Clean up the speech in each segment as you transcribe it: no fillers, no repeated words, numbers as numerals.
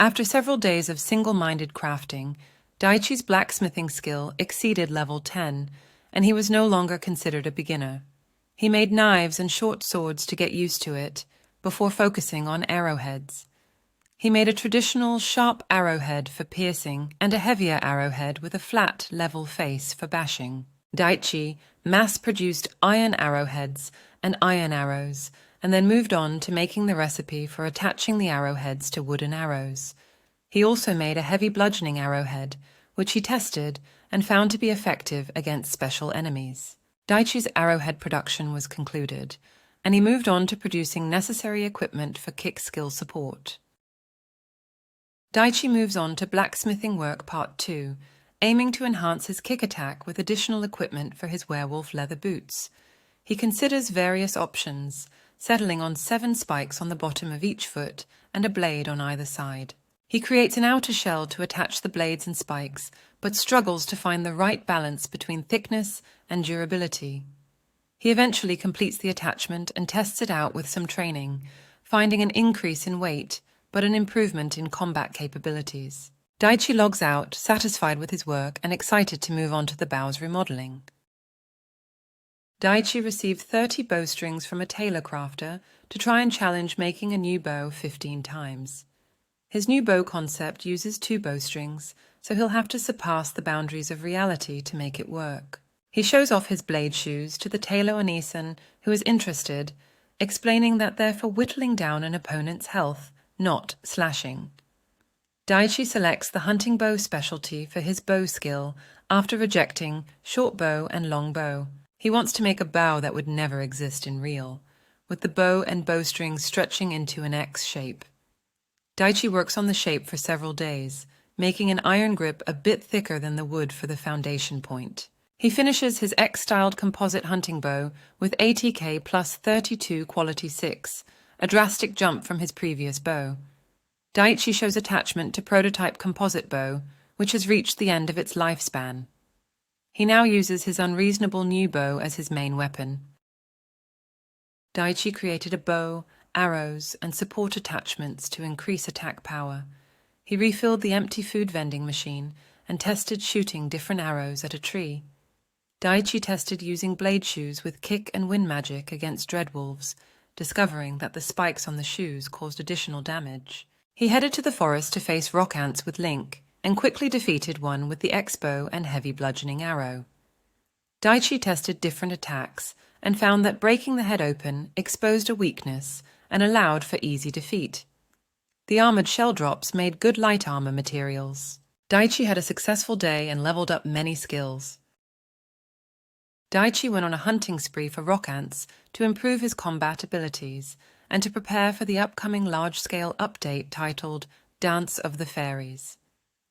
After several days of single-minded crafting, Daichi's blacksmithing skill exceeded level 10, and he was no longer considered a beginner. He made knives and short swords to get used to it, before focusing on arrowheads. He made a traditional sharp arrowhead for piercing and a heavier arrowhead with a flat, level face for bashing. Daichi mass-produced iron arrowheads and iron arrows, and then moved on to making the recipe for attaching the arrowheads to wooden arrows. He also made a heavy bludgeoning arrowhead, which he tested and found to be effective against special enemies. Daichi's arrowhead production was concluded, and he moved on to producing necessary equipment for kick skill support. Daichi moves on to blacksmithing work part 2, aiming to enhance his kick attack with additional equipment for his werewolf leather boots. He considers various options, settling on 7 spikes on the bottom of each foot and a blade on either side. He creates an outer shell to attach the blades and spikes, but struggles to find the right balance between thickness and durability. He eventually completes the attachment and tests it out with some training, finding an increase in weight, but an improvement in combat capabilities. Daichi logs out, satisfied with his work and excited to move on to the bow's remodeling. Daichi received 30 bowstrings from a tailor crafter to try and challenge making a new bow 15 times. His new bow concept uses 2 bowstrings, so he'll have to surpass the boundaries of reality to make it work. He shows off his blade shoes to the tailor Onisan, who is interested, explaining that they're for whittling down an opponent's health, not slashing. Daichi selects the hunting bow specialty for his bow skill after rejecting short bow and long bow. He wants to make a bow that would never exist in real, with the bow and bowstring stretching into an X shape. Daichi works on the shape for several days, making an iron grip a bit thicker than the wood for the foundation point. He finishes his X-styled composite hunting bow with ATK plus 32 quality 6, a drastic jump from his previous bow. Daichi shows attachment to prototype composite bow, which has reached the end of its lifespan. He now uses his unreasonable new bow as his main weapon. Daichi created a bow, arrows, and support attachments to increase attack power. He refilled the empty food vending machine and tested shooting different arrows at a tree. Daichi tested using blade shoes with kick and wind magic against dreadwolves, discovering that the spikes on the shoes caused additional damage. He headed to the forest to face rock ants with Link, and quickly defeated one with the X-bow and heavy bludgeoning arrow. Daichi tested different attacks and found that breaking the head open exposed a weakness and allowed for easy defeat. The armored shell drops made good light armor materials. Daichi had a successful day and leveled up many skills. Daichi went on a hunting spree for rock ants to improve his combat abilities and to prepare for the upcoming large-scale update titled Dance of the Fairies.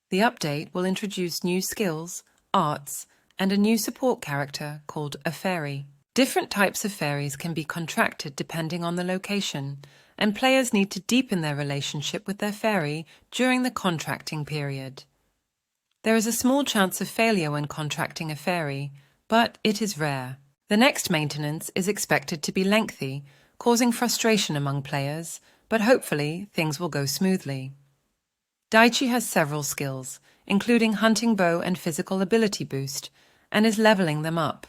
The update will introduce new skills, arts, and a new support character called a fairy. Different types of fairies can be contracted depending on the location, and players need to deepen their relationship with their fairy during the contracting period. There is a small chance of failure when contracting a fairy, but it is rare. The next maintenance is expected to be lengthy, causing frustration among players, but hopefully things will go smoothly. Daichi has several skills, including hunting bow and physical ability boost, and is leveling them up.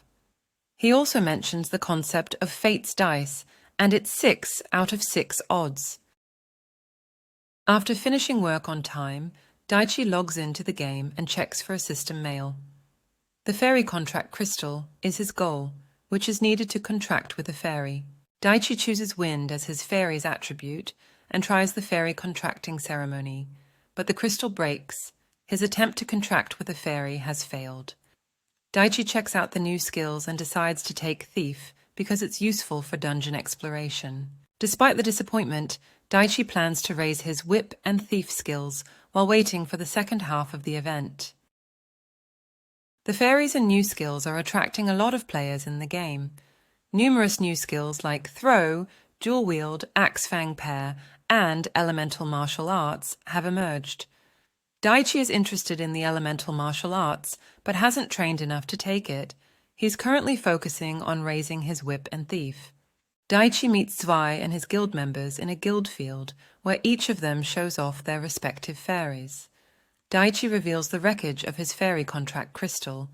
He also mentions the concept of Fate's dice and its 6 out of 6 odds. After finishing work on time, Daichi logs into the game and checks for a system mail. The fairy contract crystal is his goal, which is needed to contract with a fairy. Daichi chooses wind as his fairy's attribute and tries the fairy contracting ceremony, but the crystal breaks. His attempt to contract with a fairy has failed. Daichi checks out the new skills and decides to take Thief because it's useful for dungeon exploration. Despite the disappointment, Daichi plans to raise his Whip and Thief skills while waiting for the second half of the event. The fairies and new skills are attracting a lot of players in the game. Numerous new skills like Throw, Dual Wield, Axe Fang Pair, and Elemental Martial Arts have emerged. Daichi is interested in the Elemental Martial Arts, but hasn't trained enough to take it. He's currently focusing on raising his Whip and Thief. Daichi meets Zwei and his guild members in a guild field where each of them shows off their respective fairies. Daichi reveals the wreckage of his fairy contract crystal,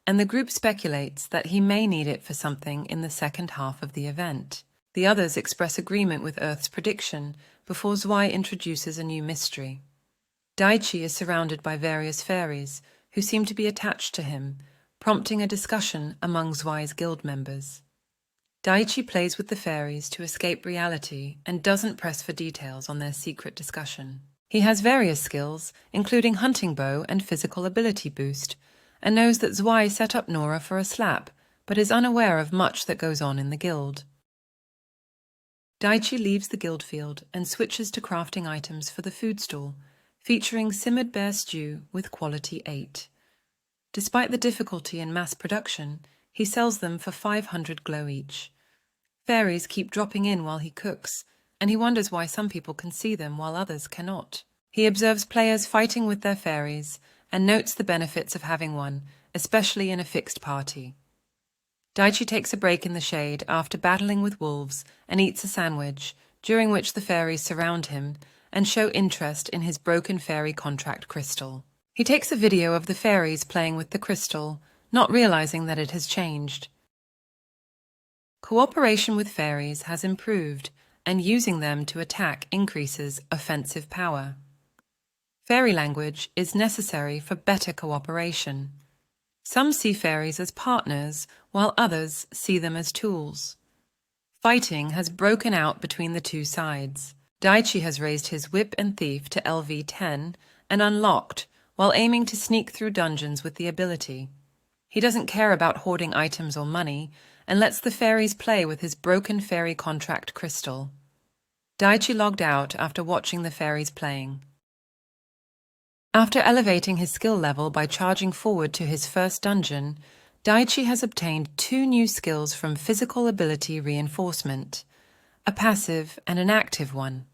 and the group speculates that he may need it for something in the second half of the event. The others express agreement with Earth's prediction before Zwei introduces a new mystery. Daichi is surrounded by various fairies who seem to be attached to him, prompting a discussion among Zwei's guild members. Daichi plays with the fairies to escape reality and doesn't press for details on their secret discussion. He has various skills, including hunting bow and physical ability boost, and knows that Zwei set up Nora for a slap, but is unaware of much that goes on in the guild. Daichi leaves the guild field and switches to crafting items for the food stall, featuring simmered bear stew with quality 8. Despite the difficulty in mass production, he sells them for 500 glow each. Fairies keep dropping in while he cooks, and he wonders why some people can see them while others cannot. He observes players fighting with their fairies and notes the benefits of having one, especially in a fixed party. Daichi takes a break in the shade after battling with wolves and eats a sandwich, during which the fairies surround him and show interest in his broken fairy contract crystal. He takes a video of the fairies playing with the crystal, not realizing that it has changed. Cooperation with fairies has improved, and using them to attack increases offensive power. Fairy language is necessary for better cooperation. Some see fairies as partners, while others see them as tools. Fighting has broken out between the two sides. Daichi has raised his whip and thief to LV10 and unlocked, while aiming to sneak through dungeons with the ability. He doesn't care about hoarding items or money, and lets the fairies play with his broken fairy contract crystal. Daichi logged out after watching the fairies playing. After elevating his skill level by charging forward to his first dungeon, Daichi has obtained 2 new skills from physical ability reinforcement, a passive and an active one.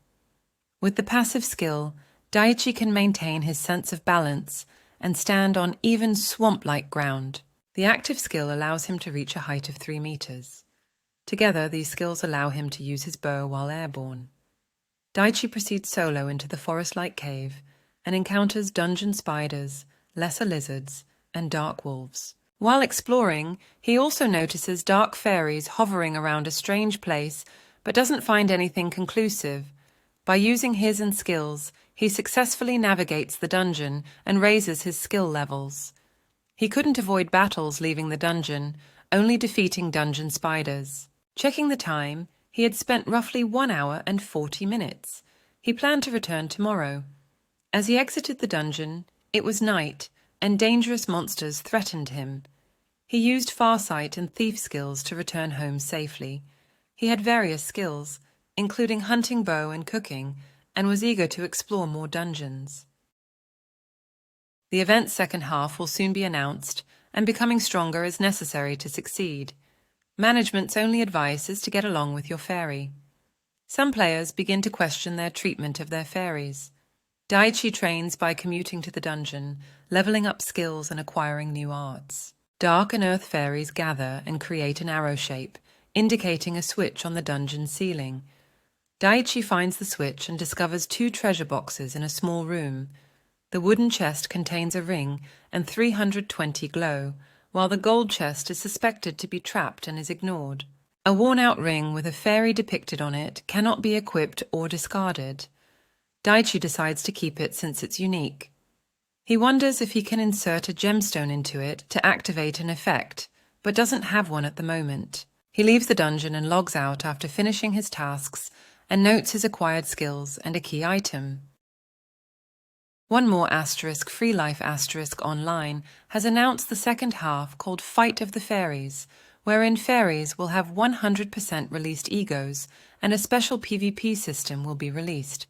With the passive skill, Daichi can maintain his sense of balance and stand on even swamp-like ground. The active skill allows him to reach a height of 3 meters. Together, these skills allow him to use his bow while airborne. Daichi proceeds solo into the forest-like cave and encounters dungeon spiders, lesser lizards, and dark wolves. While exploring, he also notices dark fairies hovering around a strange place, but doesn't find anything conclusive. By using his and skills, he successfully navigates the dungeon and raises his skill levels. He couldn't avoid battles leaving the dungeon, only defeating dungeon spiders. Checking the time, he had spent roughly 1 hour and 40 minutes. He planned to return tomorrow. As he exited the dungeon, it was night, and dangerous monsters threatened him. He used farsight and thief skills to return home safely. He had various skills, including hunting bow and cooking, and was eager to explore more dungeons. The event's second half will soon be announced, and becoming stronger is necessary to succeed. Management's only advice is to get along with your fairy. Some players begin to question their treatment of their fairies. Daichi trains by commuting to the dungeon, leveling up skills and acquiring new arts. Dark and earth fairies gather and create an arrow shape, indicating a switch on the dungeon ceiling. Daichi finds the switch and discovers 2 treasure boxes in a small room. The wooden chest contains a ring and 320 glow, while the gold chest is suspected to be trapped and is ignored. A worn-out ring with a fairy depicted on it cannot be equipped or discarded. Daichi decides to keep it since it's unique. He wonders if he can insert a gemstone into it to activate an effect, but doesn't have one at the moment. He leaves the dungeon and logs out after finishing his tasks and notes his acquired skills and a key item. One More * Free Life * Online has announced the second half called Fight of the Fairies, wherein fairies will have 100% released egos and a special PvP system will be released.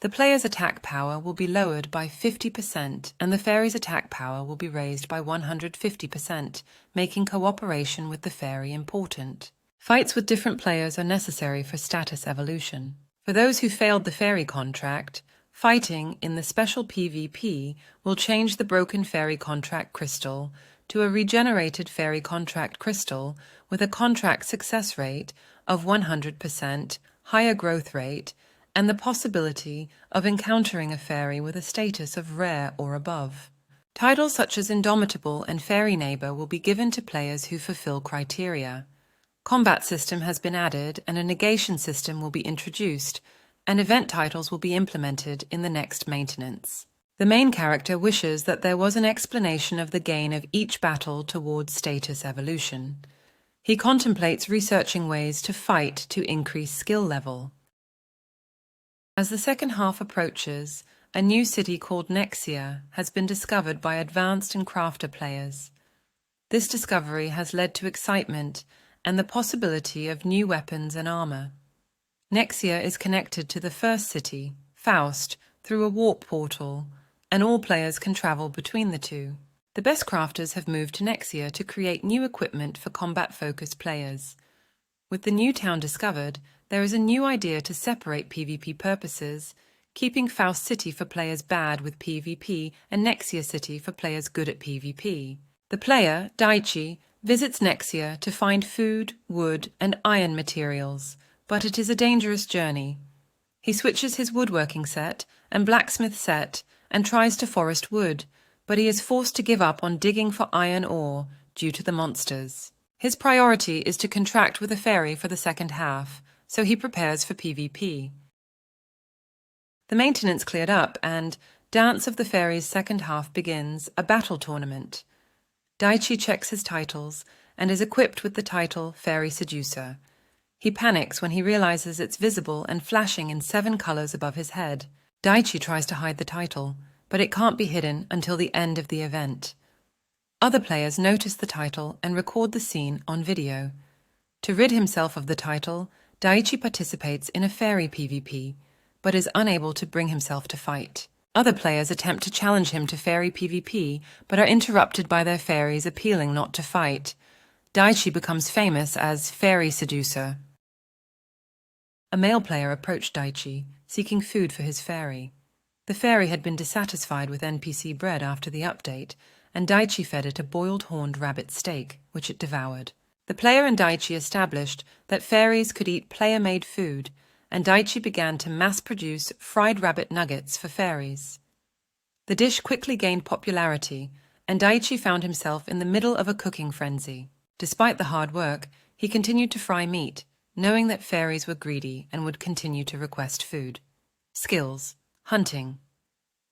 The player's attack power will be lowered by 50% and the fairy's attack power will be raised by 150%, making cooperation with the fairy important. Fights with different players are necessary for status evolution. For those who failed the fairy contract, fighting in the special PvP will change the broken fairy contract crystal to a regenerated fairy contract crystal with a contract success rate of 100%, higher growth rate, and the possibility of encountering a fairy with a status of rare or above. Titles such as Indomitable and Fairy Neighbor will be given to players who fulfill criteria. Combat system has been added and a negation system will be introduced, and event titles will be implemented in the next maintenance. The main character wishes that there was an explanation of the gain of each battle towards status evolution. He contemplates researching ways to fight to increase skill level. As the second half approaches, a new city called Nexia has been discovered by advanced and crafter players. This discovery has led to excitement and the possibility of new weapons and armor. Nexia is connected to the first city, Faust, through a warp portal, and all players can travel between the two. The best crafters have moved to Nexia to create new equipment for combat-focused players. With the new town discovered, there is a new idea to separate PvP purposes, keeping Faust City for players bad with PvP and Nexia City for players good at PvP. The player, Daichi, visits Nexia to find food, wood, and iron materials, but it is a dangerous journey. He switches his woodworking set and blacksmith set and tries to forest wood, but he is forced to give up on digging for iron ore due to the monsters. His priority is to contract with a fairy for the second half, so he prepares for PvP. The maintenance cleared up and Dance of the Fairies' second half begins, a battle tournament. Daichi checks his titles and is equipped with the title Fairy Seducer. He panics when he realizes it's visible and flashing in 7 colors above his head. Daichi tries to hide the title, but it can't be hidden until the end of the event. Other players notice the title and record the scene on video. To rid himself of the title, Daichi participates in a fairy PvP, but is unable to bring himself to fight. Other players attempt to challenge him to fairy PvP, but are interrupted by their fairies appealing not to fight. Daichi becomes famous as Fairy Seducer. A male player approached Daichi, seeking food for his fairy. The fairy had been dissatisfied with NPC bread after the update, and Daichi fed it a boiled horned rabbit steak, which it devoured. The player and Daichi established that fairies could eat player-made food, and Daichi began to mass-produce fried rabbit nuggets for fairies. The dish quickly gained popularity, and Daichi found himself in the middle of a cooking frenzy. Despite the hard work, he continued to fry meat, knowing that fairies were greedy and would continue to request food. Skills: Hunting.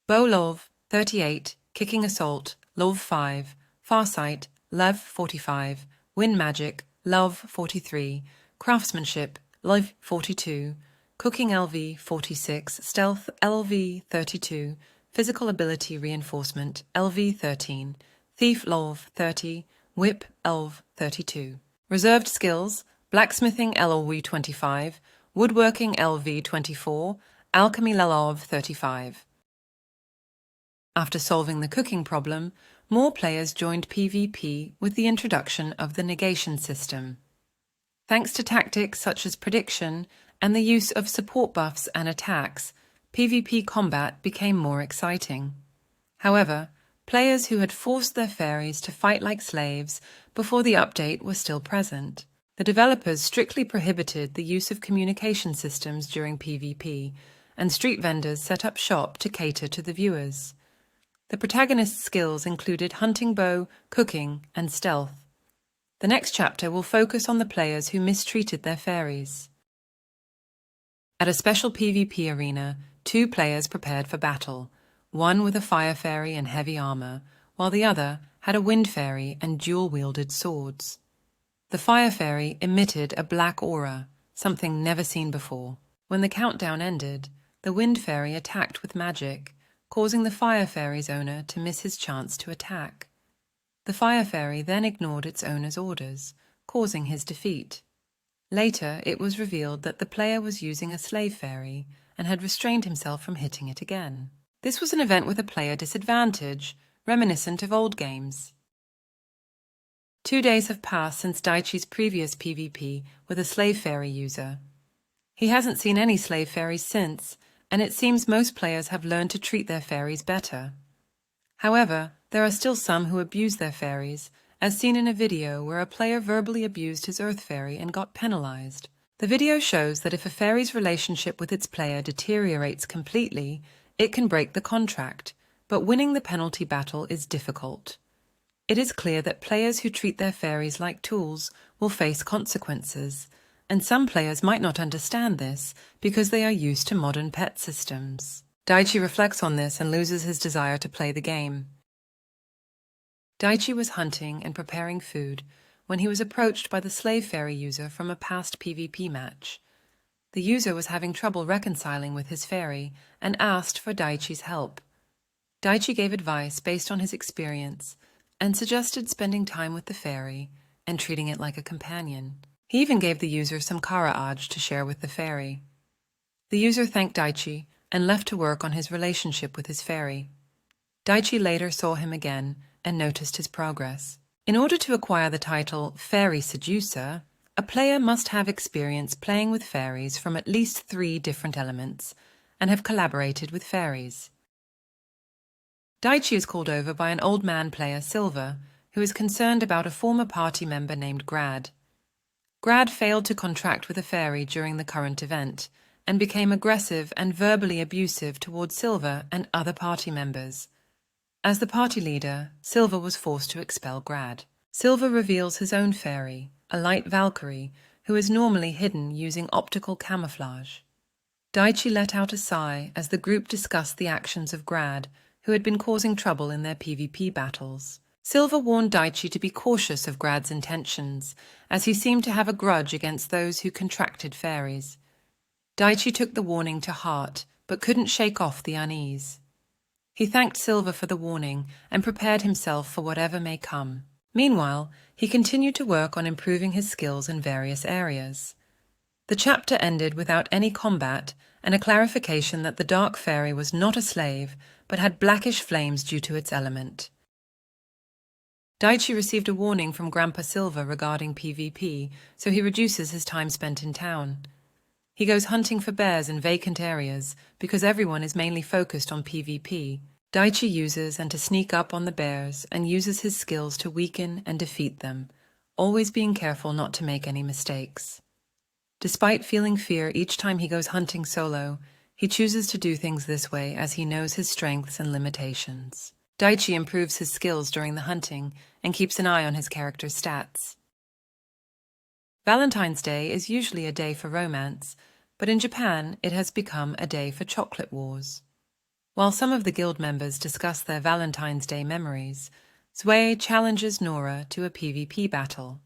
Bow Love, 38, Kicking Assault, Love 5, Farsight, Love 45, Wind Magic, Love 43, Craftsmanship, Love 42, Cooking LV 46, Stealth LV 32, Physical Ability Reinforcement LV 13, Thief Love 30, Whip LV 32. Reserved Skills: Blacksmithing LV 25, Woodworking LV 24, Alchemy LV 35. After solving the cooking problem, more players joined PvP with the introduction of the negation system. Thanks to tactics such as prediction and the use of support buffs and attacks, PvP combat became more exciting. However, players who had forced their fairies to fight like slaves before the update were still present. The developers strictly prohibited the use of communication systems during PvP, and street vendors set up shop to cater to the viewers. The protagonist's skills included hunting bow, cooking, and stealth. The next chapter will focus on the players who mistreated their fairies. At a special PvP arena, 2 players prepared for battle, one with a fire fairy and heavy armor, while the other had a wind fairy and dual-wielded swords. The fire fairy emitted a black aura, something never seen before. When the countdown ended, the wind fairy attacked with magic, causing the fire fairy's owner to miss his chance to attack. The fire fairy then ignored its owner's orders, causing his defeat. Later, it was revealed that the player was using a slave fairy and had restrained himself from hitting it again. This was an event with a player disadvantage, reminiscent of old games. 2 days have passed since Daichi's previous PvP with a slave fairy user. He hasn't seen any slave fairies since, and it seems most players have learned to treat their fairies better. However, there are still some who abuse their fairies, as seen in a video where a player verbally abused his earth fairy and got penalized. The video shows that if a fairy's relationship with its player deteriorates completely, it can break the contract, but winning the penalty battle is difficult. It is clear that players who treat their fairies like tools will face consequences, and some players might not understand this because they are used to modern pet systems. Daichi reflects on this and loses his desire to play the game. Daichi was hunting and preparing food when he was approached by the slave fairy user from a past PvP match. The user was having trouble reconciling with his fairy and asked for Daichi's help. Daichi gave advice based on his experience and suggested spending time with the fairy and treating it like a companion. He even gave the user some Kara-Aj to share with the fairy. The user thanked Daichi and left to work on his relationship with his fairy. Daichi later saw him again and noticed his progress. In order to acquire the title Fairy Seducer, a player must have experience playing with fairies from at least 3 different elements and have collaborated with fairies. Daichi is called over by an old man player, Silver, who is concerned about a former party member named Grad. Grad failed to contract with a fairy during the current event and became aggressive and verbally abusive towards Silver and other party members. As the party leader, Silver was forced to expel Grad. Silver reveals his own fairy, a light Valkyrie, who is normally hidden using optical camouflage. Daichi let out a sigh as the group discussed the actions of Grad, who had been causing trouble in their PvP battles. Silver warned Daichi to be cautious of Grad's intentions, as he seemed to have a grudge against those who contracted fairies. Daichi took the warning to heart, but couldn't shake off the unease. He thanked Silver for the warning and prepared himself for whatever may come. Meanwhile, he continued to work on improving his skills in various areas. The chapter ended without any combat and a clarification that the Dark Fairy was not a slave, but had blackish flames due to its element. Daichi received a warning from Grandpa Silver regarding PvP, so he reduces his time spent in town. He goes hunting for bears in vacant areas because everyone is mainly focused on PvP. Daichi uses and to sneak up on the bears and uses his skills to weaken and defeat them, always being careful not to make any mistakes. Despite feeling fear each time he goes hunting solo, he chooses to do things this way as he knows his strengths and limitations. Daichi improves his skills during the hunting and keeps an eye on his character's stats. Valentine's Day is usually a day for romance, but in Japan it has become a day for chocolate wars. While some of the guild members discuss their Valentine's Day memories, Zwei challenges Nora to a PvP battle.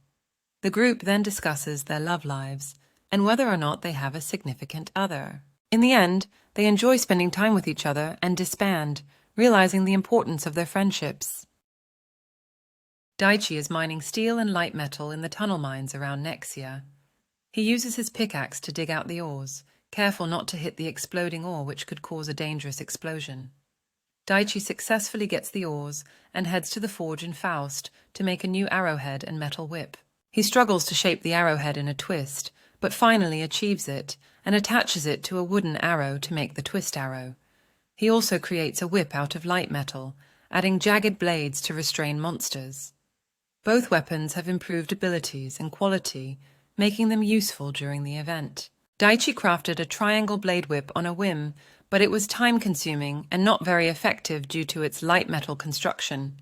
The group then discusses their love lives and whether or not they have a significant other. In the end, they enjoy spending time with each other and disband, realizing the importance of their friendships. Daichi is mining steel and light metal in the tunnel mines around Nexia. He uses his pickaxe to dig out the ores, careful not to hit the exploding ore which could cause a dangerous explosion. Daichi successfully gets the ores and heads to the forge in Faust to make a new arrowhead and metal whip. He struggles to shape the arrowhead in a twist, but finally achieves it and attaches it to a wooden arrow to make the twist arrow. He also creates a whip out of light metal, adding jagged blades to restrain monsters. Both weapons have improved abilities and quality, making them useful during the event. Daichi crafted a triangle blade whip on a whim, but it was time-consuming and not very effective due to its light metal construction.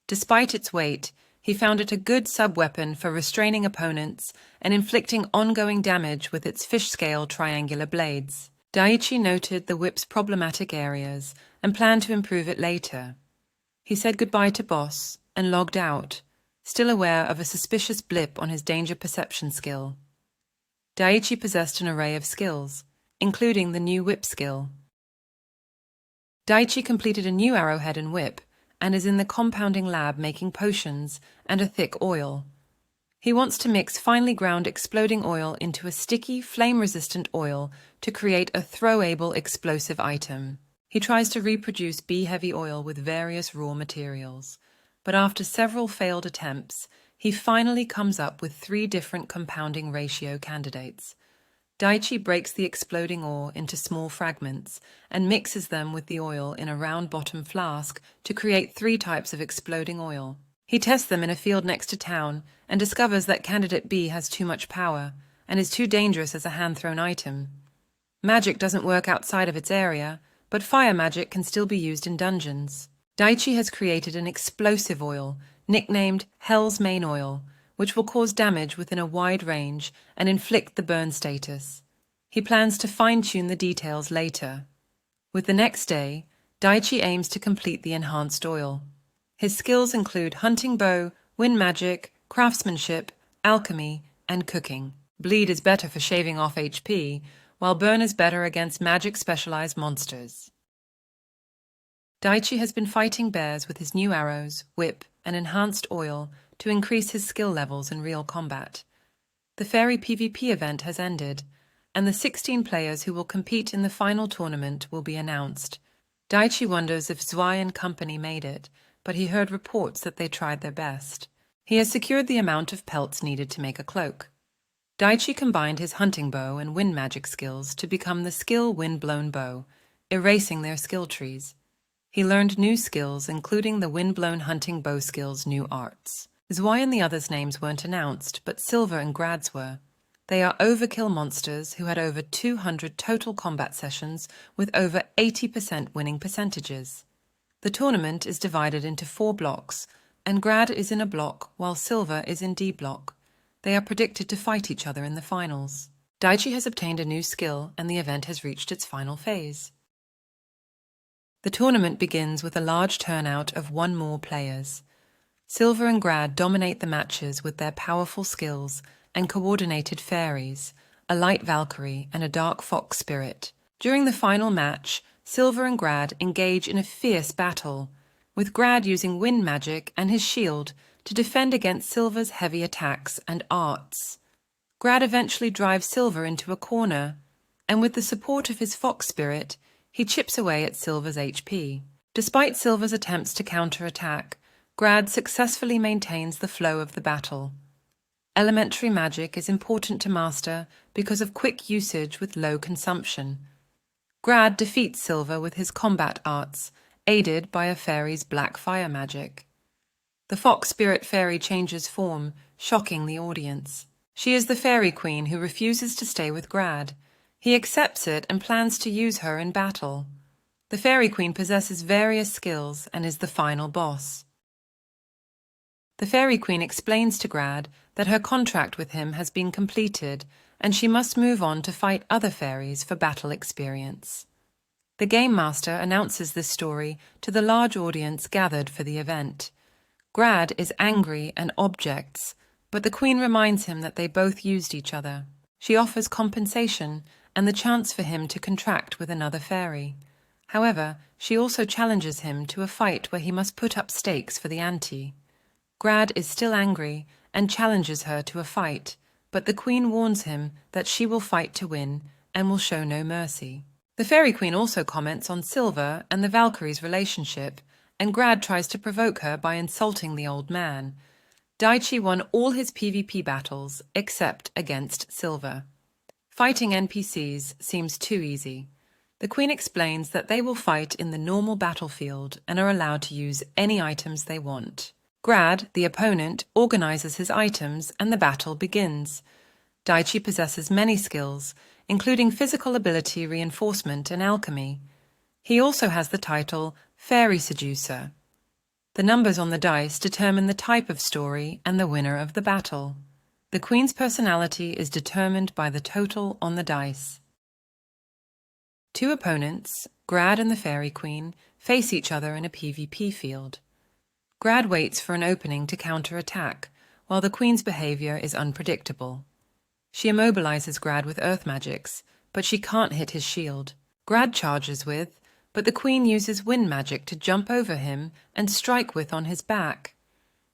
Despite its weight, he found it a good sub-weapon for restraining opponents and inflicting ongoing damage with its fish-scale triangular blades. Daichi noted the whip's problematic areas and planned to improve it later. He said goodbye to Boss and logged out, still aware of a suspicious blip on his danger perception skill. Daichi possessed an array of skills, including the new whip skill. Daichi completed a new arrowhead and whip, and is in the compounding lab making potions and a thick oil. He wants to mix finely ground exploding oil into a sticky, flame-resistant oil to create a throw-able explosive item. He tries to reproduce B-heavy oil with various raw materials, but after several failed attempts, he finally comes up with 3 different compounding ratio candidates. Daichi breaks the exploding ore into small fragments and mixes them with the oil in a round-bottom flask to create 3 types of exploding oil. He tests them in a field next to town and discovers that candidate B has too much power, and is too dangerous as a hand-thrown item. Magic doesn't work outside of its area, but fire magic can still be used in dungeons. Daichi has created an explosive oil, nicknamed Hell's Mane Oil, which will cause damage within a wide range and inflict the burn status. He plans to fine-tune the details later. With the next day, Daichi aims to complete the enhanced oil. His skills include hunting bow, wind magic, craftsmanship, alchemy, and cooking. Bleed is better for shaving off HP, while burn is better against magic-specialized monsters. Daichi has been fighting bears with his new arrows, whip, and enhanced oil to increase his skill levels in real combat. The Fairy PvP event has ended, and the 16 players who will compete in the final tournament will be announced. Daichi wonders if Zwei and company made it, but he heard reports that they tried their best. He has secured the amount of pelts needed to make a cloak. Daichi combined his hunting bow and wind magic skills to become the skill Windblown Bow, erasing their skill trees. He learned new skills, including the Windblown Hunting Bow skill's new arts. Zwei and the others' names weren't announced, but Silver and Grad's were. They are overkill monsters who had over 200 total combat sessions with over 80% winning percentages. The tournament is divided into 4 blocks, and Grad is in a block while Silver is in D block. They are predicted to fight each other in the finals. Daichi has obtained a new skill, and the event has reached its final phase. The tournament begins with a large turnout of 1 more players. Silver and Grad dominate the matches with their powerful skills and coordinated fairies, a light Valkyrie and a dark fox spirit. During the final match, Silver and Grad engage in a fierce battle, with Grad using wind magic and his shield to defend against Silver's heavy attacks and arts. Grad eventually drives Silver into a corner, and with the support of his fox spirit, he chips away at Silver's HP. Despite Silver's attempts to counterattack, Grad successfully maintains the flow of the battle. Elementary magic is important to master because of quick usage with low consumption. Grad defeats Silver with his combat arts, aided by a fairy's black fire magic. The fox spirit fairy changes form, shocking the audience. She is the fairy queen who refuses to stay with Grad. He accepts it and plans to use her in battle. The fairy queen possesses various skills and is the final boss. The fairy queen explains to Grad that her contract with him has been completed and she must move on to fight other fairies for battle experience. The game master announces this story to the large audience gathered for the event. Grad is angry and objects, but the queen reminds him that they both used each other. She offers compensation and the chance for him to contract with another fairy. However, she also challenges him to a fight where he must put up stakes for the ante. Grad is still angry and challenges her to a fight, but the queen warns him that she will fight to win and will show no mercy. The fairy queen also comments on Silver and the Valkyrie's relationship, and Grad tries to provoke her by insulting the old man. Daichi won all his PvP battles except against Silver. Fighting NPCs seems too easy. The queen explains that they will fight in the normal battlefield and are allowed to use any items they want. Grad, the opponent, organizes his items and the battle begins. Daichi possesses many skills, including physical ability reinforcement and alchemy. He also has the title Fairy Seducer. The numbers on the dice determine the type of story and the winner of the battle. The queen's personality is determined by the total on the dice. 2 opponents, Grad and the fairy queen, face each other in a PvP field. Grad waits for an opening to counterattack, while the queen's behavior is unpredictable. She immobilizes Grad with earth magics, but she can't hit his shield. Grad charges with, but the queen uses wind magic to jump over him and strike with on his back.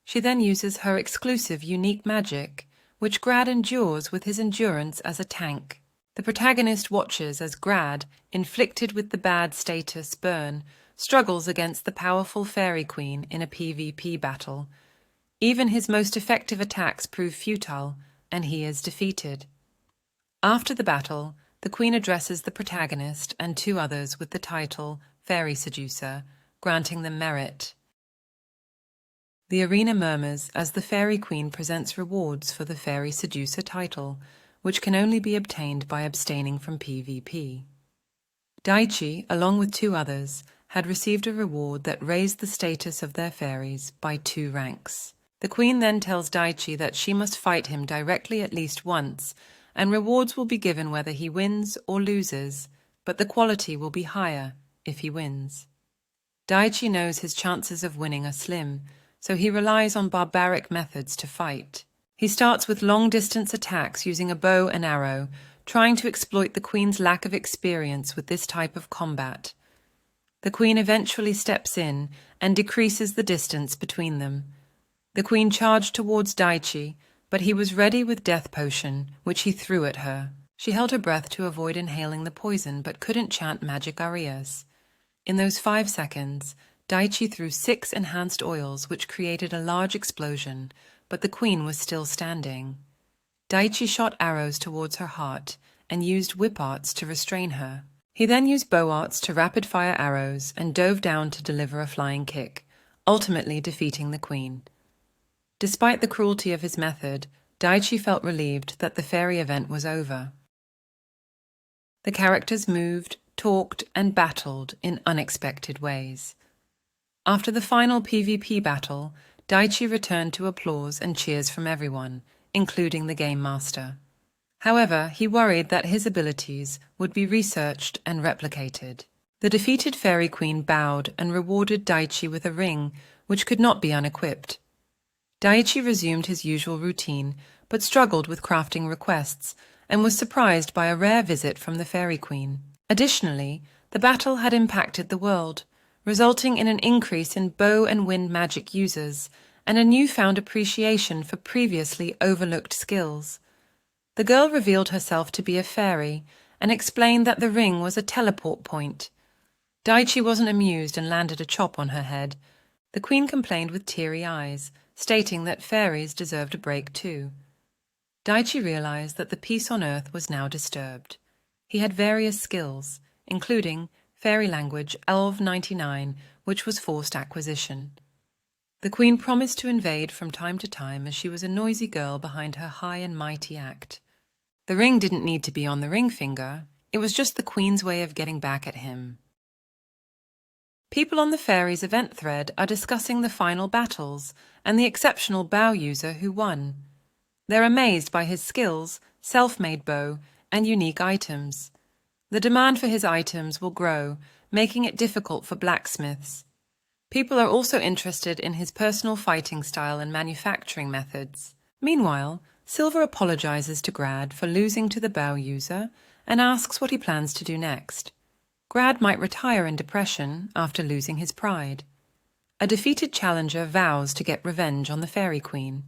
She then uses her exclusive unique magic, which Grad endures with his endurance as a tank. The protagonist watches as Grad, inflicted with the bad status burn, struggles against the powerful fairy queen in a PvP battle. Even his most effective attacks prove futile, and he is defeated. After the battle, the queen addresses the protagonist and 2 others with the title Fairy Seducer, granting them merit. The arena murmurs as the fairy queen presents rewards for the Fairy Seducer title, which can only be obtained by abstaining from PvP. Daichi, along with 2 others, had received a reward that raised the status of their fairies by 2 ranks. The queen then tells Daichi that she must fight him directly at least once, and rewards will be given whether he wins or loses, but the quality will be higher if he wins. Daichi knows his chances of winning are slim, so he relies on barbaric methods to fight. He starts with long-distance attacks using a bow and arrow, trying to exploit the queen's lack of experience with this type of combat. The queen eventually steps in and decreases the distance between them. The queen charged towards Daichi, but he was ready with Death Potion, which he threw at her. She held her breath to avoid inhaling the poison, but couldn't chant magic arias. In those 5 seconds, Daichi threw 6 enhanced oils, which created a large explosion, but the queen was still standing. Daichi shot arrows towards her heart and used whip arts to restrain her. He then used bow arts to rapid-fire arrows and dove down to deliver a flying kick, ultimately defeating the queen. Despite the cruelty of his method, Daichi felt relieved that the fairy event was over. The characters moved, talked, and battled in unexpected ways. After the final PvP battle, Daichi returned to applause and cheers from everyone, including the Game Master. However, he worried that his abilities would be researched and replicated. The defeated Fairy Queen bowed and rewarded Daichi with a ring, which could not be unequipped. Daichi resumed his usual routine, but struggled with crafting requests, and was surprised by a rare visit from the Fairy Queen. Additionally, the battle had impacted the world, resulting in an increase in bow and wind magic users, and a newfound appreciation for previously overlooked skills. The girl revealed herself to be a fairy, and explained that the ring was a teleport point. Daichi wasn't amused and landed a chop on her head. The queen complained with teary eyes, stating that fairies deserved a break too. Daichi realized that the peace on Earth was now disturbed. He had various skills, including fairy language Elv 99, which was forced acquisition. The queen promised to invade from time to time as she was a noisy girl behind her high and mighty act. The ring didn't need to be on the ring finger, it was just the queen's way of getting back at him. People on the fairies event thread are discussing the final battles and the exceptional bow user who won. They're amazed by his skills, self-made bow, and unique items. The demand for his items will grow, making it difficult for blacksmiths. People are also interested in his personal fighting style and manufacturing methods. Meanwhile, Silver apologizes to Grad for losing to the bow user and asks what he plans to do next. Grad might retire in depression after losing his pride. A defeated challenger vows to get revenge on the Fairy Queen.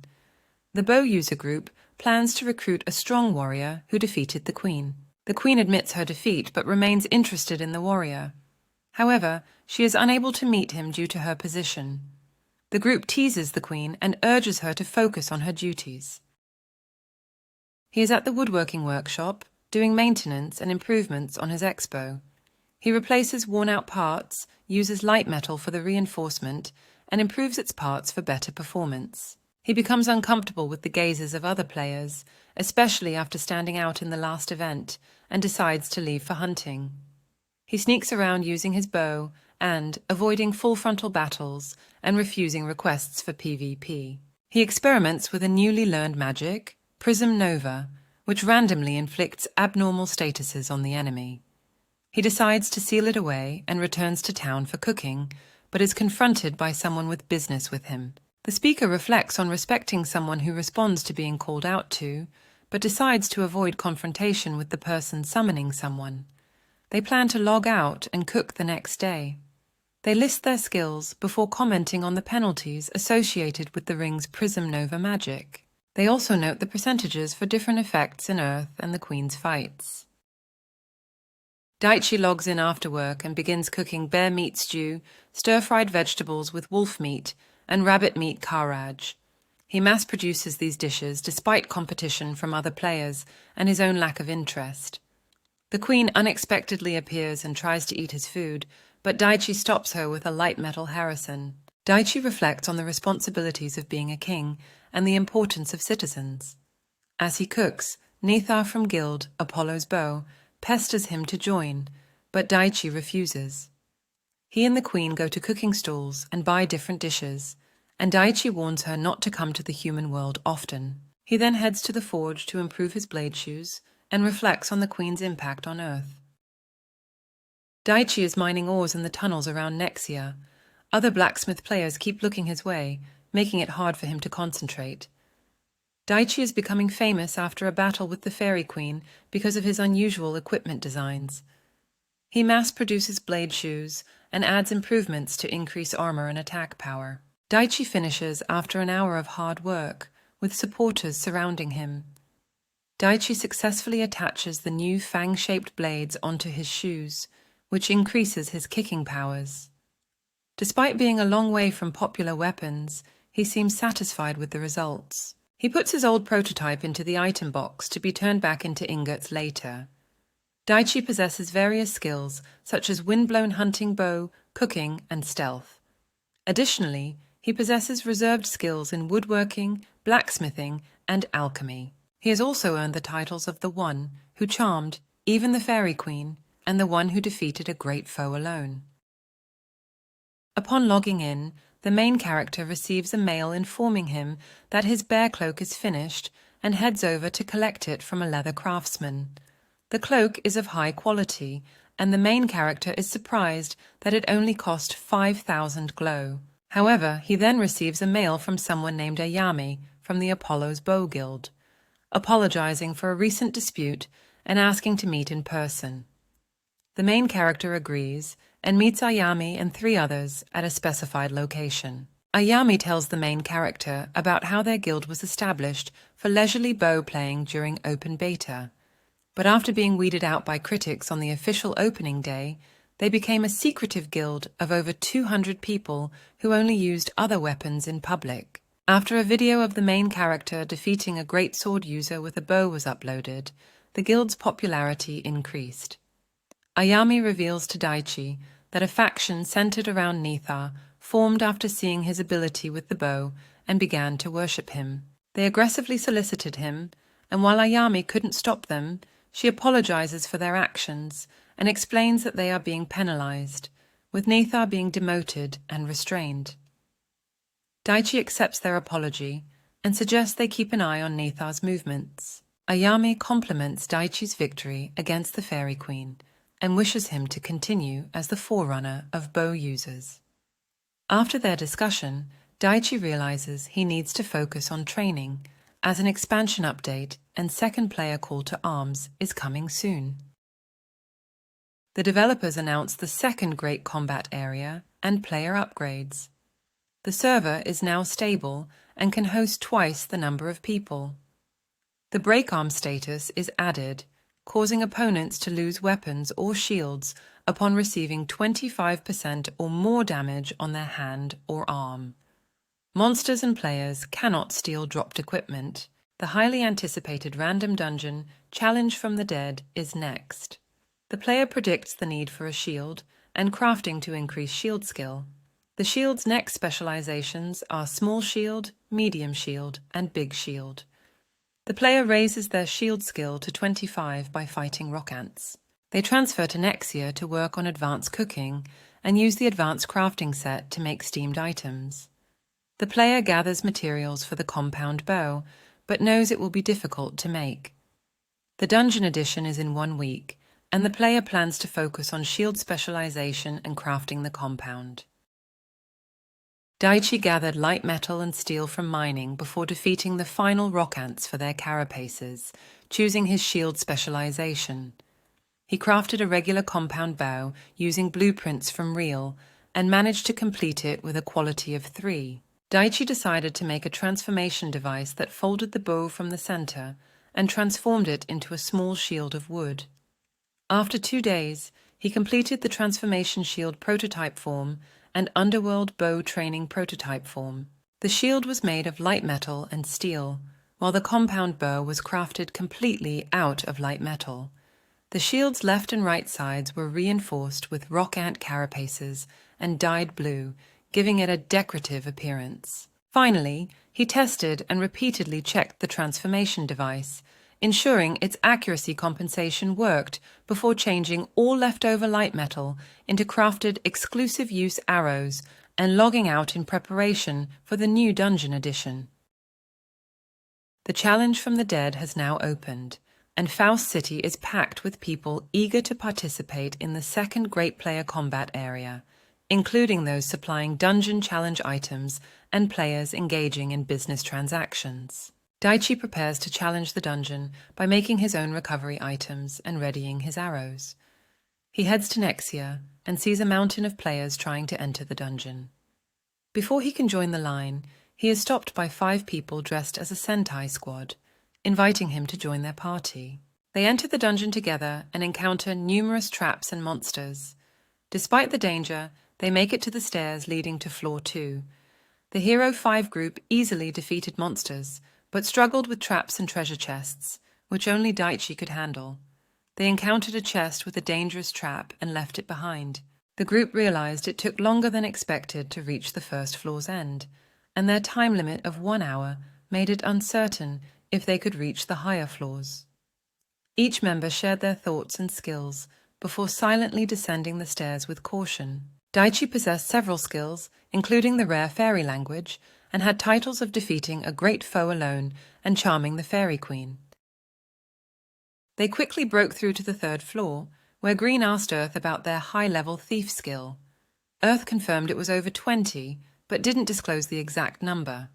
The bow user group plans to recruit a strong warrior who defeated the queen. The queen admits her defeat but remains interested in the warrior. However, she is unable to meet him due to her position. The group teases the queen and urges her to focus on her duties. He is at the woodworking workshop, doing maintenance and improvements on his expo. He replaces worn-out parts, uses light metal for the reinforcement, and improves its parts for better performance. He becomes uncomfortable with the gazes of other players, especially after standing out in the last event, and decides to leave for hunting. He sneaks around using his bow and avoiding full frontal battles and refusing requests for PvP. He experiments with a newly learned magic, Prism Nova, which randomly inflicts abnormal statuses on the enemy. He decides to seal it away and returns to town for cooking, but is confronted by someone with business with him. The speaker reflects on respecting someone who responds to being called out to, but decides to avoid confrontation with the person summoning someone. They plan to log out and cook the next day. They list their skills before commenting on the penalties associated with the ring's Prism Nova magic. They also note the percentages for different effects in Earth and the Queen's fights. Daichi logs in after work and begins cooking bear meat stew, stir-fried vegetables with wolf meat, and rabbit meat karaj. He mass-produces these dishes despite competition from other players and his own lack of interest. The Queen unexpectedly appears and tries to eat his food, but Daichi stops her with a light metal harrison. Daichi reflects on the responsibilities of being a king and the importance of citizens. As he cooks, Nethar from Guild, Apollo's Bow, pesters him to join, but Daichi refuses. He and the queen go to cooking stalls and buy different dishes, and Daichi warns her not to come to the human world often. He then heads to the forge to improve his blade shoes and reflects on the queen's impact on Earth. Daichi is mining ores in the tunnels around Nexia. Other blacksmith players keep looking his way, making it hard for him to concentrate. Daichi is becoming famous after a battle with the Fairy Queen because of his unusual equipment designs. He mass-produces blade shoes and adds improvements to increase armor and attack power. Daichi finishes after an hour of hard work, with supporters surrounding him. Daichi successfully attaches the new fang-shaped blades onto his shoes, which increases his kicking powers. Despite being a long way from popular weapons, he seems satisfied with the results. He puts his old prototype into the item box to be turned back into ingots later. Daichi possesses various skills such as wind-blown hunting bow, cooking, and stealth. Additionally, he possesses reserved skills in woodworking, blacksmithing, and alchemy. He has also earned the titles of the One who charmed even the Fairy Queen and the one who defeated a great foe alone. Upon logging in, the main character receives a mail informing him that his bear cloak is finished and heads over to collect it from a leather craftsman. The cloak is of high quality, and the main character is surprised that it only cost 5,000 glow. However, he then receives a mail from someone named Ayami from the Apollo's Bow Guild, apologizing for a recent dispute and asking to meet in person. The main character agrees and meets Ayami and 3 others at a specified location. Ayami tells the main character about how their guild was established for leisurely bow playing during open beta. But after being weeded out by critics on the official opening day, they became a secretive guild of over 200 people who only used other weapons in public. After a video of the main character defeating a greatsword user with a bow was uploaded, the guild's popularity increased. Ayami reveals to Daichi that a faction centered around Nethar formed after seeing his ability with the bow and began to worship him. They aggressively solicited him, and while Ayami couldn't stop them, she apologizes for their actions and explains that they are being penalized, with Nethar being demoted and restrained. Daichi accepts their apology and suggests they keep an eye on Nethar's movements. Ayami compliments Daichi's victory against the Fairy Queen and wishes him to continue as the forerunner of bow users. After their discussion, Daichi realizes he needs to focus on training, as an expansion update and second player call to arms is coming soon. The developers announced the second Great Combat area and player upgrades. The server is now stable and can host twice the number of people. The breakarm status is added, causing opponents to lose weapons or shields upon receiving 25% or more damage on their hand or arm. Monsters and players cannot steal dropped equipment. The highly anticipated random dungeon, Challenge from the Dead, is next. The player predicts the need for a shield and crafting to increase shield skill. The shield's next specializations are Small Shield, Medium Shield, and Big Shield. The player raises their shield skill to 25 by fighting rock ants. They transfer to Nexia to work on advanced cooking and use the advanced crafting set to make steamed items. The player gathers materials for the compound bow, but knows it will be difficult to make. The dungeon edition is in 1 week, and the player plans to focus on shield specialization and crafting the compound. Daichi gathered light metal and steel from mining before defeating the final rock ants for their carapaces, choosing his shield specialization. He crafted a regular compound bow using blueprints from Real and managed to complete it with a quality of 3. Daichi decided to make a transformation device that folded the bow from the center and transformed it into a small shield of wood. After 2 days, he completed the transformation shield prototype form and underworld bow training prototype form. The shield was made of light metal and steel, while the compound bow was crafted completely out of light metal. The shield's left and right sides were reinforced with rock ant carapaces and dyed blue, giving it a decorative appearance. Finally, he tested and repeatedly checked the transformation device, ensuring its accuracy compensation worked before changing all leftover light metal into crafted exclusive-use arrows and logging out in preparation for the new dungeon edition. The challenge from the dead has now opened, and Faust City is packed with people eager to participate in the second Great Player Combat area, including those supplying dungeon challenge items and players engaging in business transactions. Daichi prepares to challenge the dungeon by making his own recovery items and readying his arrows. He heads to Nexia and sees a mountain of players trying to enter the dungeon. Before he can join the line, he is stopped by 5 people dressed as a Sentai squad, inviting him to join their party. They enter the dungeon together and encounter numerous traps and monsters. Despite the danger, they make it to the stairs leading to floor 2. The Hero 5 group easily defeated monsters, but struggled with traps and treasure chests, which only Daichi could handle. They encountered a chest with a dangerous trap and left it behind. The group realized it took longer than expected to reach the first floor's end, and their time limit of 1 hour made it uncertain if they could reach the higher floors. Each member shared their thoughts and skills before silently descending the stairs with caution. Daichi possessed several skills, including the rare fairy language, and had titles of defeating a great foe alone and charming the fairy queen. They quickly broke through to the 3rd floor, where Green asked Earth about their high-level thief skill. Earth confirmed it was over 20, but didn't disclose the exact number.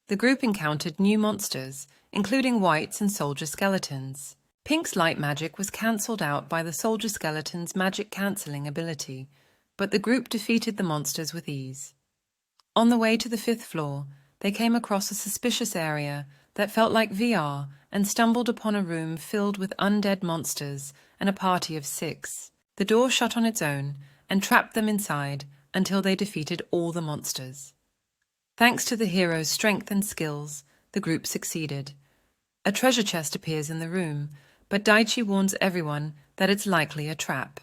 The group encountered new monsters, including wights and soldier skeletons. Pink's light magic was cancelled out by the soldier skeleton's magic cancelling ability, but the group defeated the monsters with ease. On the way to the 5th floor, they came across a suspicious area that felt like VR and stumbled upon a room filled with undead monsters and a party of 6. The door shut on its own and trapped them inside until they defeated all the monsters. Thanks to the hero's strength and skills, the group succeeded. A treasure chest appears in the room, but Daichi warns everyone that it's likely a trap.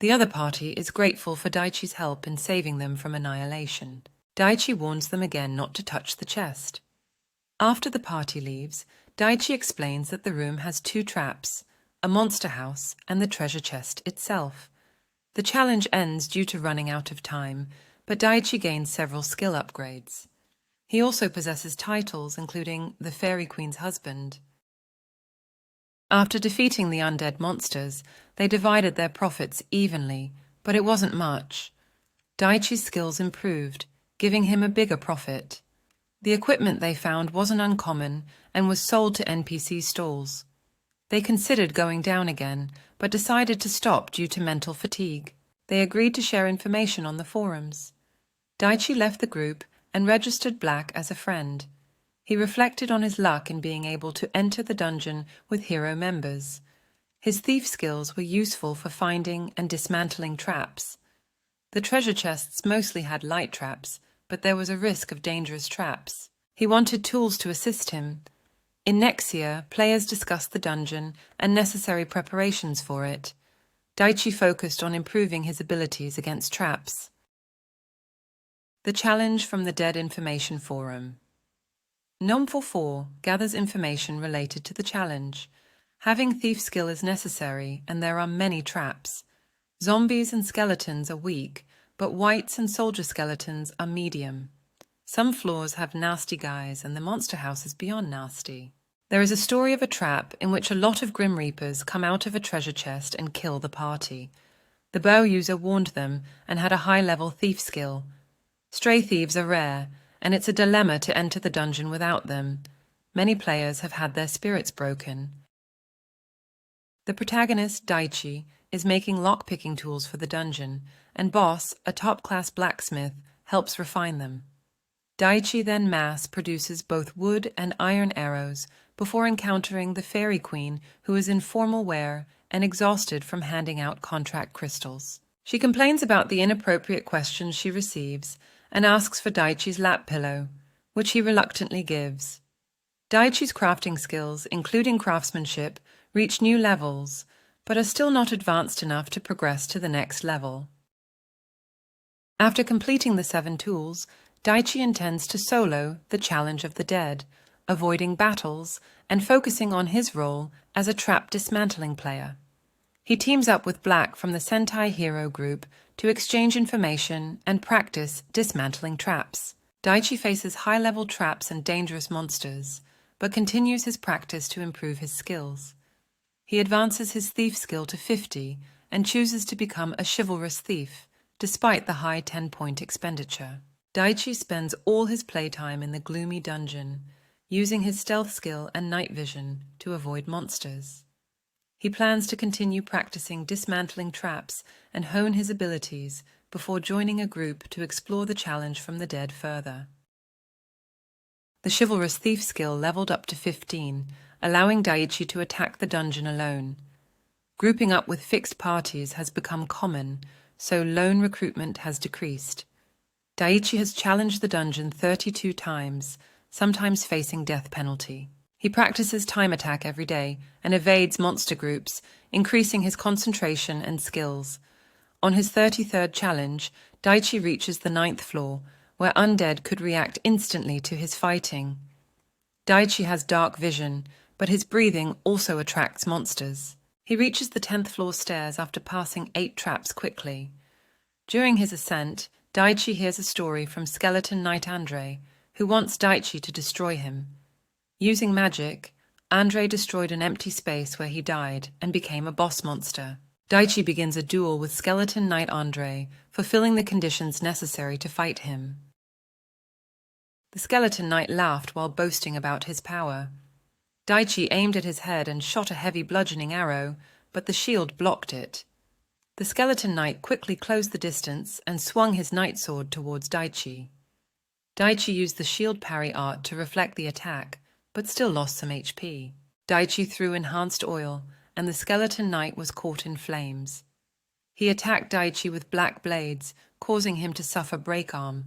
The other party is grateful for Daichi's help in saving them from annihilation. Daichi warns them again not to touch the chest. After the party leaves, Daichi explains that the room has 2 traps, a monster house and the treasure chest itself. The challenge ends due to running out of time, but Daichi gains several skill upgrades. He also possesses titles including the Fairy Queen's husband. After defeating the undead monsters, they divided their profits evenly, but it wasn't much. Daichi's skills improved, giving him a bigger profit. The equipment they found wasn't uncommon and was sold to NPC stalls. They considered going down again, but decided to stop due to mental fatigue. They agreed to share information on the forums. Daichi left the group and registered Black as a friend. He reflected on his luck in being able to enter the dungeon with hero members. His thief skills were useful for finding and dismantling traps. The treasure chests mostly had light traps, but there was a risk of dangerous traps. He wanted tools to assist him. In Nexia, players discussed the dungeon and necessary preparations for it. Daichi focused on improving his abilities against traps. The challenge from the Dead Information Forum. Nom44 gathers information related to the challenge. Having thief skill is necessary, and there are many traps. Zombies and skeletons are weak, but wights and soldier skeletons are medium. Some floors have nasty guys, and the monster house is beyond nasty. There is a story of a trap in which a lot of Grim Reapers come out of a treasure chest and kill the party. The bow user warned them and had a high-level thief skill. Stray thieves are rare, and it's a dilemma to enter the dungeon without them. Many players have had their spirits broken. The protagonist, Daichi, is making lock-picking tools for the dungeon, and Boss, a top-class blacksmith, helps refine them. Daichi then mass-produces both wood and iron arrows before encountering the Fairy Queen, who is in formal wear and exhausted from handing out contract crystals. She complains about the inappropriate questions she receives and asks for Daichi's lap pillow, which he reluctantly gives. Daichi's crafting skills, including craftsmanship, reach new levels, but are still not advanced enough to progress to the next level. After completing the 7 tools, Daichi intends to solo the Challenge of the Dead, avoiding battles, and focusing on his role as a trap dismantling player. He teams up with Black from the Sentai hero group to exchange information and practice dismantling traps. Daichi faces high-level traps and dangerous monsters, but continues his practice to improve his skills. He advances his thief skill to 50 and chooses to become a chivalrous thief, despite the high 10-point expenditure. Daichi spends all his playtime in the gloomy dungeon, using his stealth skill and night vision to avoid monsters. He plans to continue practicing dismantling traps and hone his abilities before joining a group to explore the challenge from the dead further. The chivalrous thief skill leveled up to 15, allowing Daichi to attack the dungeon alone. Grouping up with fixed parties has become common, so lone recruitment has decreased. Daichi has challenged the dungeon 32 times, sometimes facing death penalty. He practices time attack every day and evades monster groups, increasing his concentration and skills. On his 33rd challenge, Daichi reaches the 9th floor, where undead could react instantly to his fighting. Daichi has dark vision, but his breathing also attracts monsters. He reaches the 10th floor stairs after passing 8 traps quickly. During his ascent, Daichi hears a story from Skeleton Knight Andre, who wants Daichi to destroy him. Using magic, Andre destroyed an empty space where he died and became a boss monster. Daichi begins a duel with Skeleton Knight Andre, fulfilling the conditions necessary to fight him. The Skeleton Knight laughed while boasting about his power. Daichi aimed at his head and shot a heavy bludgeoning arrow, but the shield blocked it. The Skeleton Knight quickly closed the distance and swung his knight sword towards Daichi. Daichi used the shield parry art to reflect the attack, but still lost some HP. Daichi threw enhanced oil, and the Skeleton Knight was caught in flames. He attacked Daichi with black blades, causing him to suffer break arm.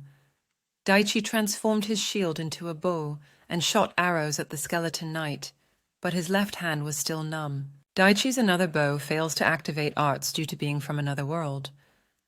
Daichi transformed his shield into a bow and shot arrows at the Skeleton Knight, but his left hand was still numb. Daichi's another bow fails to activate arts due to being from another world.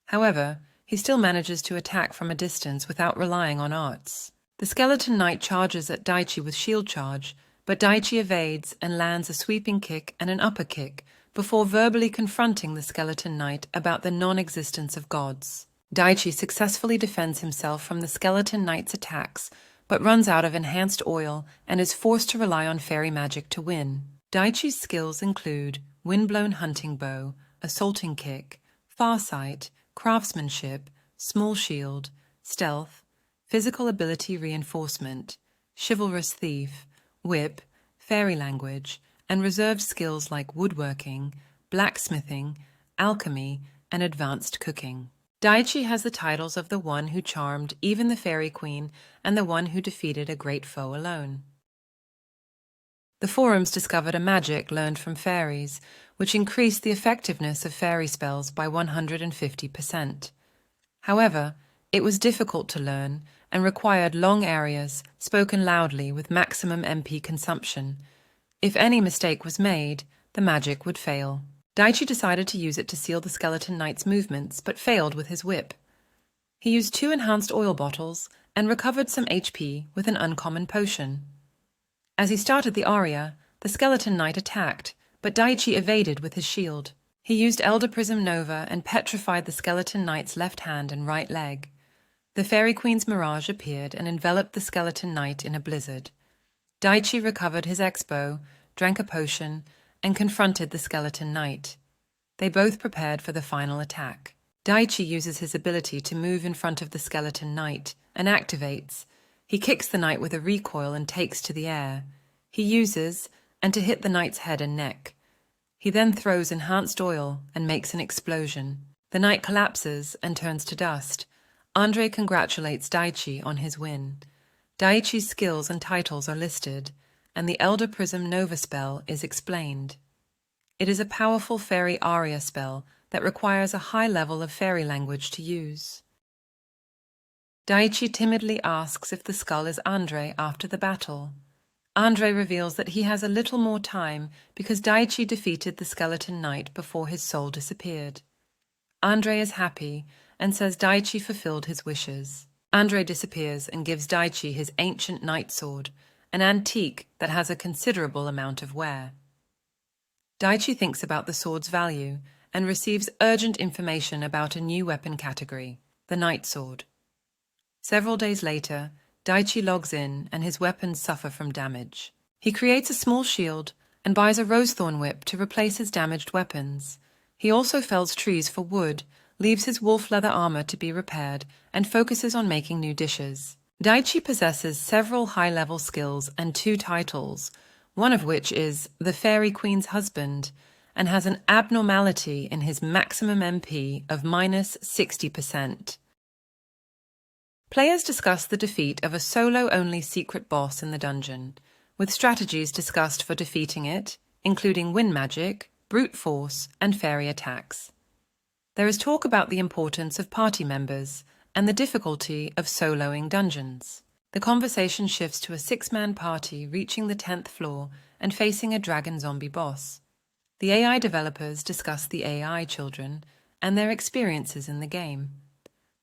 However, he still manages to attack from a distance without relying on arts. The Skeleton Knight charges at Daichi with shield charge, but Daichi evades and lands a sweeping kick and an upper kick before verbally confronting the Skeleton Knight about the non-existence of gods. Daichi successfully defends himself from the Skeleton Knight's attacks, but runs out of enhanced oil and is forced to rely on fairy magic to win. Daichi's skills include Windblown Hunting Bow, Assaulting Kick, Farsight, Craftsmanship, Small Shield, Stealth, Physical Ability Reinforcement, Chivalrous Thief, Whip, Fairy Language, and reserved skills like Woodworking, Blacksmithing, Alchemy, and Advanced Cooking. Daichi has the titles of the one who charmed even the Fairy Queen and the one who defeated a great foe alone. The forums discovered a magic learned from fairies, which increased the effectiveness of fairy spells by 150%. However, it was difficult to learn and required long areas spoken loudly with maximum MP consumption. If any mistake was made, the magic would fail. Daichi decided to use it to seal the Skeleton Knight's movements, but failed with his whip. He used 2 enhanced oil bottles and recovered some HP with an uncommon potion. As he started the aria, the Skeleton Knight attacked, but Daichi evaded with his shield. He used Elder Prism Nova and petrified the Skeleton Knight's left hand and right leg. The Fairy Queen's mirage appeared and enveloped the Skeleton Knight in a blizzard. Daichi recovered his X-bow, drank a potion, and confronted the Skeleton Knight. They both prepared for the final attack. Daichi uses his ability to move in front of the Skeleton Knight and activates. He kicks the knight with a recoil and takes to the air. He uses, and to hit the knight's head and neck. He then throws enhanced oil and makes an explosion. The knight collapses and turns to dust. Andre congratulates Daichi on his win. Daichi's skills and titles are listed, and the Elder Prism Nova spell is explained. It is a powerful fairy aria spell that requires a high level of fairy language to use. Daichi timidly asks if the skull is Andre after the battle. Andre reveals that he has a little more time because Daichi defeated the Skeleton Knight before his soul disappeared. Andre is happy and says Daichi fulfilled his wishes. Andre disappears and gives Daichi his ancient knight sword, an antique that has a considerable amount of wear. Daichi thinks about the sword's value and receives urgent information about a new weapon category, the Night Sword. Several days later, Daichi logs in and his weapons suffer from damage. He creates a small shield and buys a rosethorn whip to replace his damaged weapons. He also fells trees for wood, leaves his wolf leather armor to be repaired, and focuses on making new dishes. Daichi possesses several high-level skills and 2 titles, one of which is the Fairy Queen's Husband, and has an abnormality in his maximum MP of minus 60%. Players discuss the defeat of a solo-only secret boss in the dungeon, with strategies discussed for defeating it, including wind magic, brute force, and fairy attacks. There is talk about the importance of party members and the difficulty of soloing dungeons. The conversation shifts to a 6-man party reaching the 10th floor and facing a dragon zombie boss. The AI developers discuss the AI children and their experiences in the game.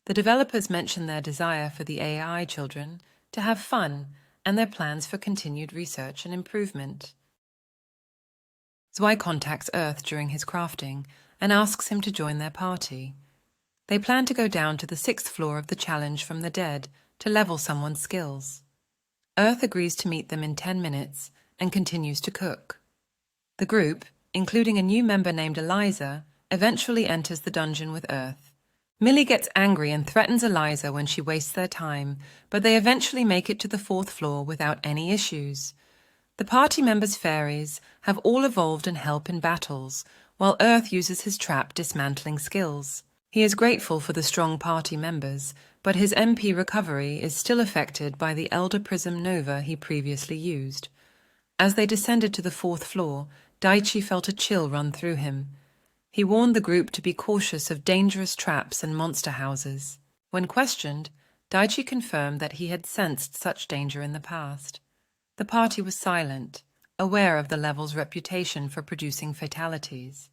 The developers mention their desire for the AI children to have fun and their plans for continued research and improvement. Zwei contacts Earth during his crafting and asks him to join their party. They plan to go down to the 6th floor of the Challenge from the Dead to level someone's skills. Earth agrees to meet them in 10 minutes and continues to cook. The group, including a new member named Eliza, eventually enters the dungeon with Earth. Millie gets angry and threatens Eliza when she wastes their time, but they eventually make it to the 4th floor without any issues. The party members' fairies have all evolved and help in battles, while Earth uses his trap dismantling skills. He is grateful for the strong party members, but his MP recovery is still affected by the Elder Prism Nova he previously used. As they descended to the 4th floor, Daichi felt a chill run through him. He warned the group to be cautious of dangerous traps and monster houses. When questioned, Daichi confirmed that he had sensed such danger in the past. The party was silent, aware of the level's reputation for producing fatalities.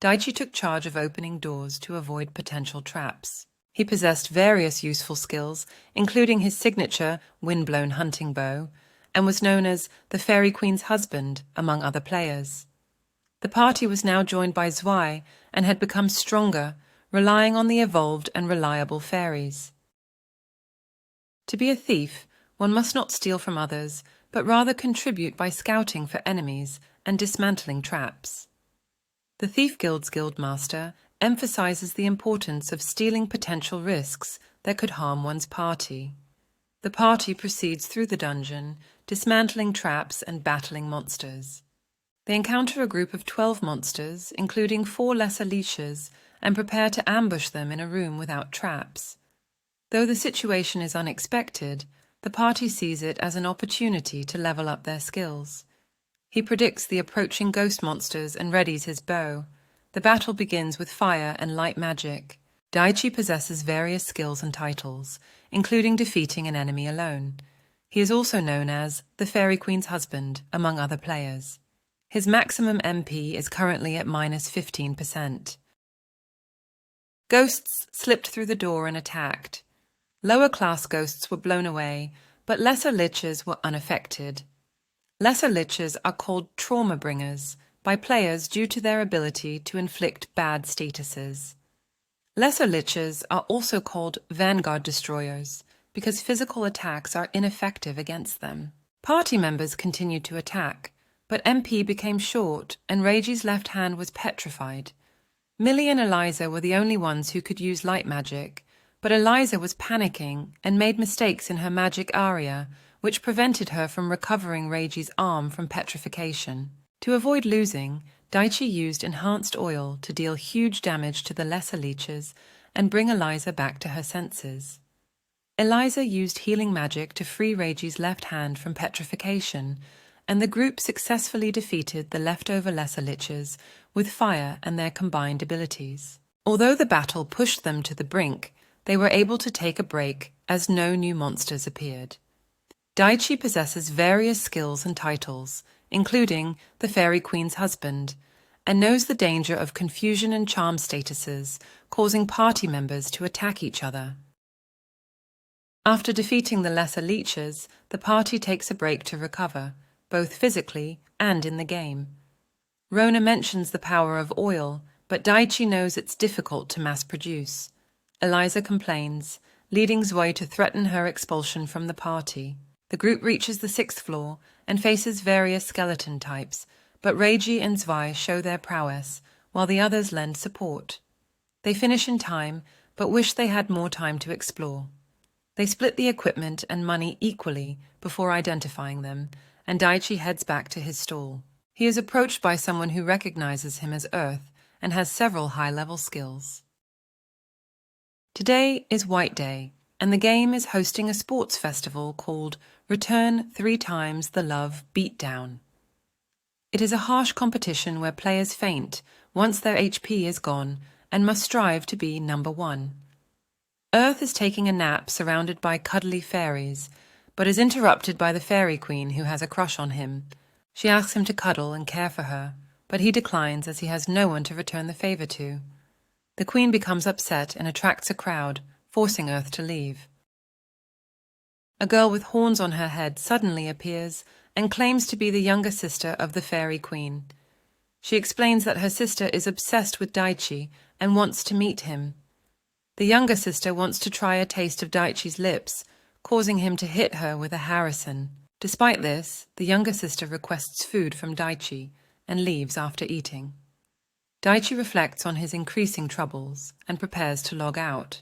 Daichi took charge of opening doors to avoid potential traps. He possessed various useful skills, including his signature wind-blown hunting bow, and was known as the Fairy Queen's Husband among other players. The party was now joined by Zwei and had become stronger, relying on the evolved and reliable fairies. To be a thief, one must not steal from others, but rather contribute by scouting for enemies and dismantling traps. The Thief Guild's guildmaster emphasizes the importance of stealing potential risks that could harm one's party. The party proceeds through the dungeon, dismantling traps and battling monsters. They encounter a group of 12 monsters, including 4 lesser leeches, and prepare to ambush them in a room without traps. Though the situation is unexpected, the party sees it as an opportunity to level up their skills. He predicts the approaching ghost monsters and readies his bow. The battle begins with fire and light magic. Daichi possesses various skills and titles, including defeating an enemy alone. He is also known as the Fairy Queen's Husband among other players. His maximum MP is currently at minus 15%. Ghosts slipped through the door and attacked. Lower-class ghosts were blown away, but lesser liches were unaffected. Lesser liches are called trauma bringers by players due to their ability to inflict bad statuses. Lesser liches are also called vanguard destroyers because physical attacks are ineffective against them. Party members continued to attack, but MP became short and Reiji's left hand was petrified. Millie and Eliza were the only ones who could use light magic, but Eliza was panicking and made mistakes in her magic aria, which prevented her from recovering Reiji's arm from petrification. To avoid losing, Daichi used enhanced oil to deal huge damage to the lesser leeches and bring Eliza back to her senses. Eliza used healing magic to free Reiji's left hand from petrification, and the group successfully defeated the leftover lesser liches with fire and their combined abilities. Although the battle pushed them to the brink, they were able to take a break as no new monsters appeared. Daichi possesses various skills and titles, including the Fairy Queen's Husband, and knows the danger of confusion and charm statuses, causing party members to attack each other. After defeating the lesser leeches, the party takes a break to recover, both physically and in the game. Rona mentions the power of oil, but Daichi knows it's difficult to mass-produce. Eliza complains, leading Zoe to threaten her expulsion from the party. The group reaches the 6th floor and faces various skeleton types, but Reiji and Zwei show their prowess, while the others lend support. They finish in time, but wish they had more time to explore. They split the equipment and money equally before identifying them, and Daichi heads back to his stall. He is approached by someone who recognizes him as Earth and has several high-level skills. Today is White Day, and the game is hosting a sports festival called Return 3 Times the Love Beatdown. It is a harsh competition where players faint once their HP is gone and must strive to be number 1. Earth is taking a nap surrounded by cuddly fairies, but is interrupted by the fairy queen who has a crush on him. She asks him to cuddle and care for her, but he declines as he has no one to return the favor to. The queen becomes upset and attracts a crowd, forcing Earth to leave. A girl with horns on her head suddenly appears and claims to be the younger sister of the fairy queen. She explains that her sister is obsessed with Daichi and wants to meet him. The younger sister wants to try a taste of Daichi's lips, causing him to hit her with a harrison. Despite this, the younger sister requests food from Daichi and leaves after eating. Daichi reflects on his increasing troubles and prepares to log out.